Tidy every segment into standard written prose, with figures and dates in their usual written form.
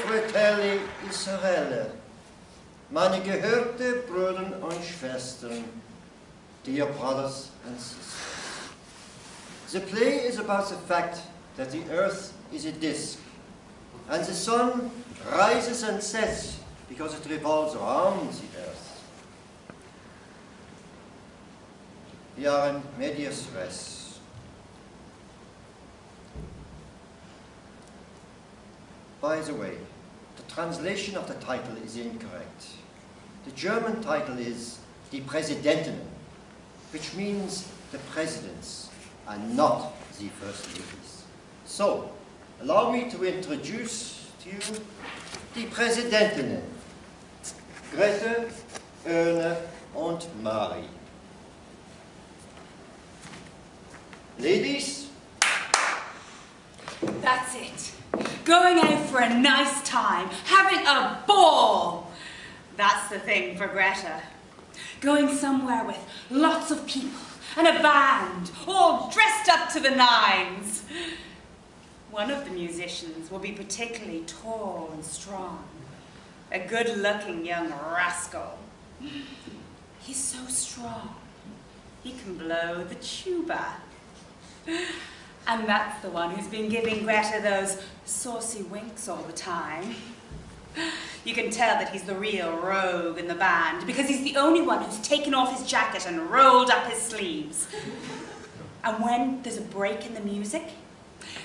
Fratelli Israele, meine gehörte Brüder und Schwestern, dear brothers and sisters. The play is about the fact that the earth is a disk, and the sun rises and sets because it revolves around the earth. We are in medias res. By the way, the translation of the title is incorrect. The German title is Die Präsidentinnen, which means the presidents and not the first ladies. So, allow me to introduce to you die Präsidentinnen, Greta, Erne und Marie. Ladies? That's it. Going out for a nice time, having a ball. That's the thing for Greta. Going somewhere with lots of people and a band, all dressed up to the nines. One of the musicians will be particularly tall and strong. A good-looking young rascal. He's so strong, he can blow the tuba. And that's the one who's been giving Greta those saucy winks all the time. You can tell that he's the real rogue in the band because he's the only one who's taken off his jacket and rolled up his sleeves. And when there's a break in the music,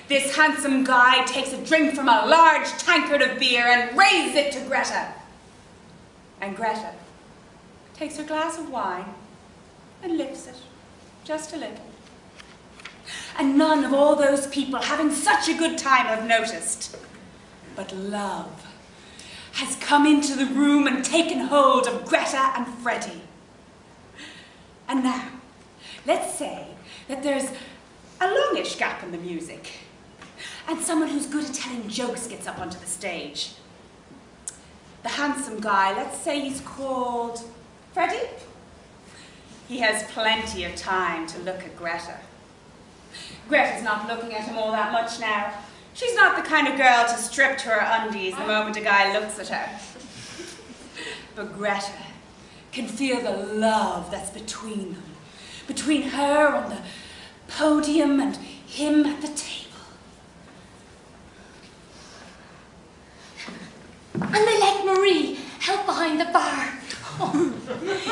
this handsome guy takes a drink from a large tankard of beer and raises it to Greta. And Greta takes her glass of wine and lifts it, just a little. And none of all those people having such a good time have noticed. But love has come into the room and taken hold of Greta and Freddy. And now, let's say that there's a longish gap in the music, and someone who's good at telling jokes gets up onto the stage. The handsome guy, let's say he's called Freddy. He has plenty of time to look at Greta. Greta's not looking at him all that much now. She's not the kind of girl to strip to her undies the moment a guy looks at her. But Greta can feel the love that's between them, between her on the podium and him at the table. And they let Marie help behind the bar. Oh,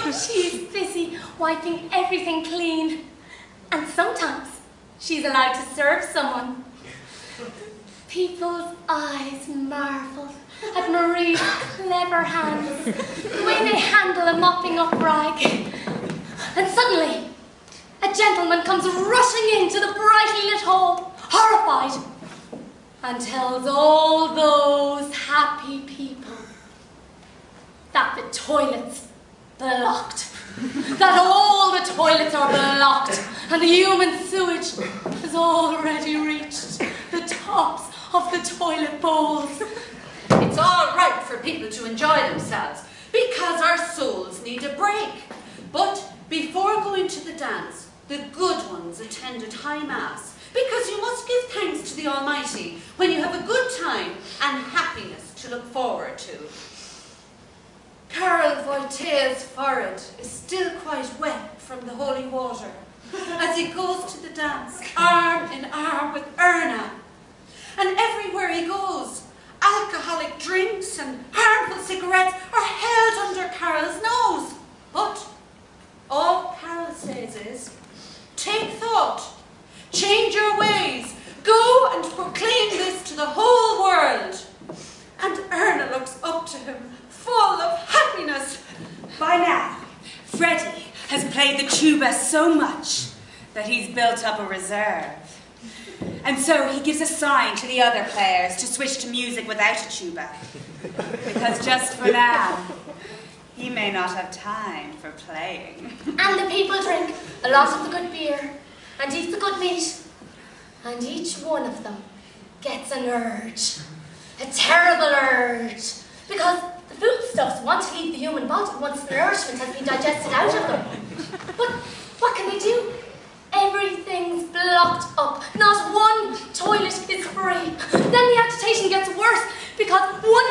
she's busy wiping everything clean. And sometimes she's allowed to serve someone. People's eyes marvel at Marie's clever hands, the way they handle a mopping up rag. And suddenly, a gentleman comes rushing into the brightly lit hall, horrified, and tells all those happy people that the toilet's blocked. That all the toilets are blocked, and the human sewage has already reached the tops of the toilet bowls. It's all right for people to enjoy themselves, because our souls need a break. But before going to the dance, the good ones attended high mass, because you must give thanks to the Almighty when you have a good time and happiness to look forward to. Karl Wojtyła's forehead is still quite wet from the holy water as he goes to the dance, arm in arm with Erna. And everywhere he goes, alcoholic drinks and harmful cigarettes are held under Karl's nose. But all Karl says is, take thought, change your ways, go and proclaim this to the whole world. And Erna looks up to him, full of happiness. By now, Freddy has played the tuba so much that he's built up a reserve. And so he gives a sign to the other players to switch to music without a tuba. Because just for now, he may not have time for playing. And the people drink a lot of the good beer and eat the good meat. And each one of them gets an urge. A terrible urge. Because the foodstuffs want to leave the human body once the nourishment has been digested out of them. But what can they do? Everything's blocked up. Not one toilet is free. Then the agitation gets worse because one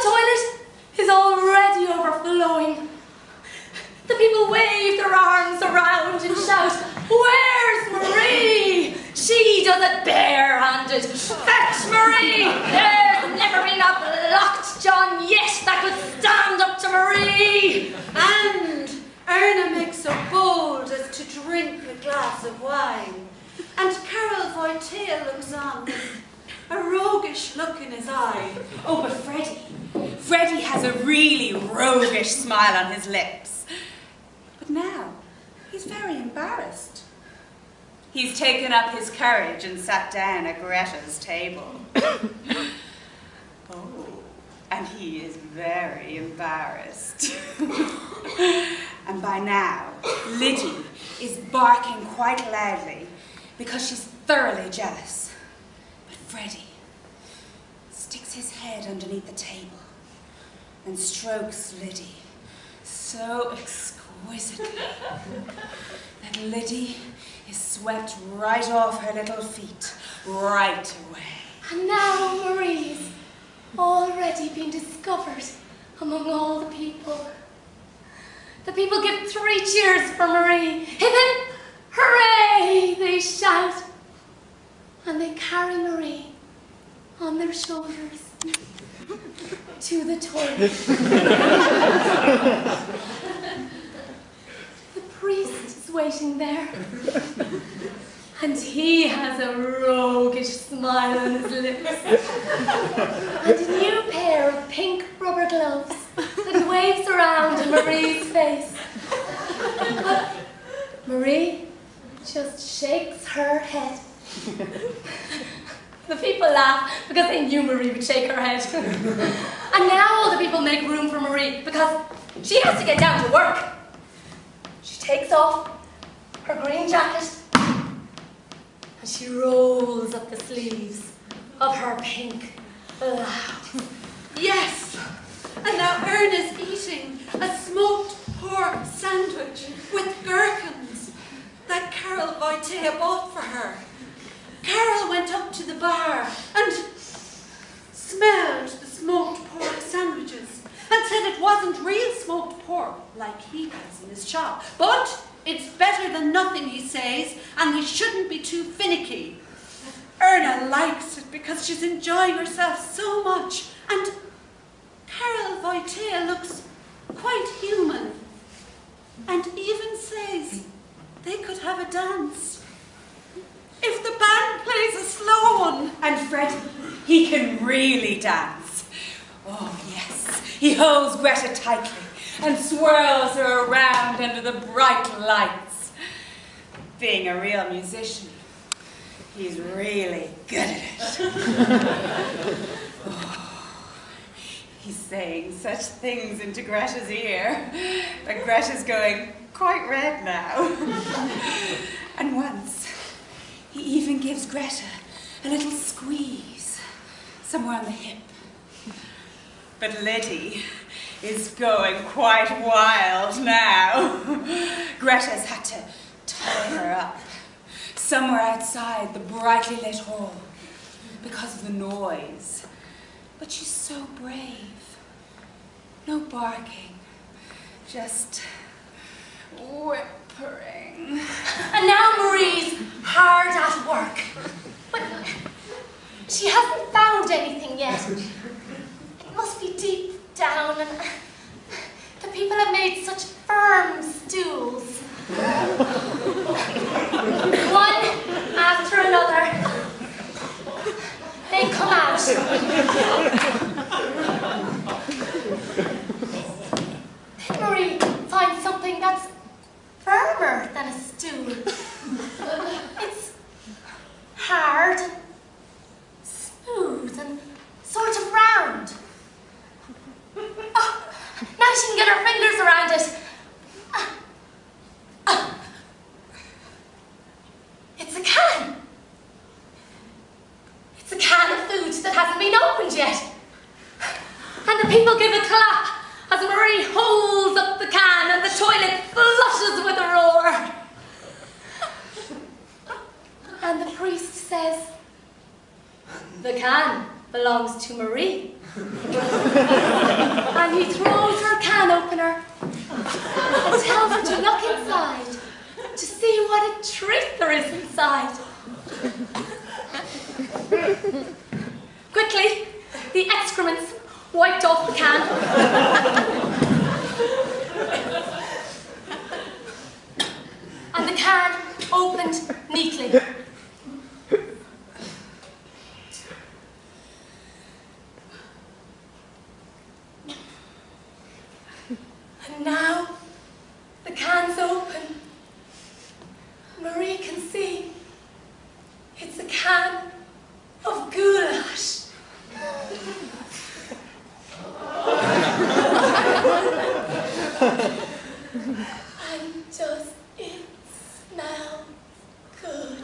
around and shout, "Where's Marie? She does it barehanded. Fetch Marie! There's never been a locked John yet that could stand up to Marie!" And Erna makes so bold as to drink a glass of wine. And Carol Voitel looks on with a roguish look in his eye. Oh, but Freddy has a really roguish smile on his lips. But now, he's very embarrassed. He's taken up his courage and sat down at Greta's table. Oh, and he is very embarrassed. And by now, Liddy is barking quite loudly because she's thoroughly jealous. But Freddy sticks his head underneath the table and strokes Liddy so exquisitely that Liddy is swept right off her little feet right away. And now Marie's already been discovered among all the people. The people give 3 cheers for Marie. Hip hip, hooray, they shout. And they carry Marie on their shoulders to the toilet. The priest is waiting there. And he has a roguish smile on his lips. And a new pair of pink rubber gloves that waves around in Marie's face. But Marie just shakes her head. The people laugh because they knew Marie would shake her head. And now all the people make room for Marie because she has to get down to work. She takes off her green jacket and she rolls up the sleeves of her pink blouse. Yes! And now Erna's eating a smoked pork sandwich with gherkins that Carol Voitel bought for her. Carol went up to the bar and smelled the smoked pork sandwiches and said it wasn't real smoked pork like he has in his shop. But it's better than nothing, he says, and we shouldn't be too finicky. Erna likes it because she's enjoying herself so much, and Carol Voitel looks quite human and even says they could have a dance if the band plays a slow one. And Freddy, he can really dance. Oh yes, he holds Greta tightly and swirls her around under the bright lights. Being a real musician, he's really good at it. Oh, he's saying such things into Greta's ear that Greta's going quite red now. And once, he even gives Greta a little squeeze somewhere on the hip. But Liddy is going quite wild now. Greta's had to tie her up somewhere outside the brightly lit hall because of the noise. But she's so brave. No barking, just whimpering. And now Marie's hard at work. But she hasn't found anything yet. It must be deep down, and the people have made such firm stools. One after another, they come out. Then Marie finds something that's firmer than a stool. It's hard and smooth and sort of round. Oh, now she can get her fingers around it. It's a can. It's a can of food that hasn't been opened yet. And the people give a clap as Marie holds up the can and the toilet flushes with a roar. And the priest says, "The can belongs to Marie." And he throws her can opener and tells her to look inside to see what a treat there is inside. Quickly, the excrements wiped off the can. And the can opened neatly. And now the can's open. Marie can see it's a can of goulash. And does it smell good?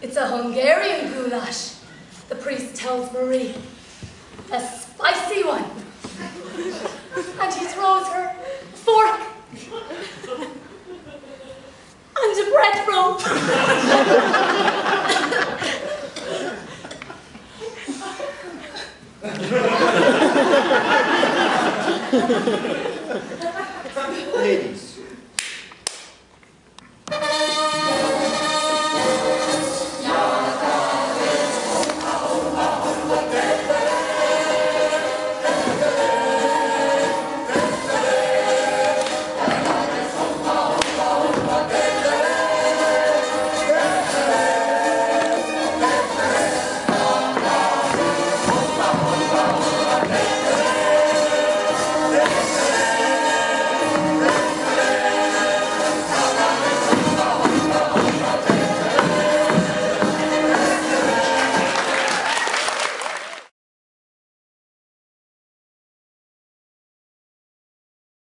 It's a Hungarian goulash, the priest tells Marie. A spicy one. And he throws her a fork and a bread roll. Ladies,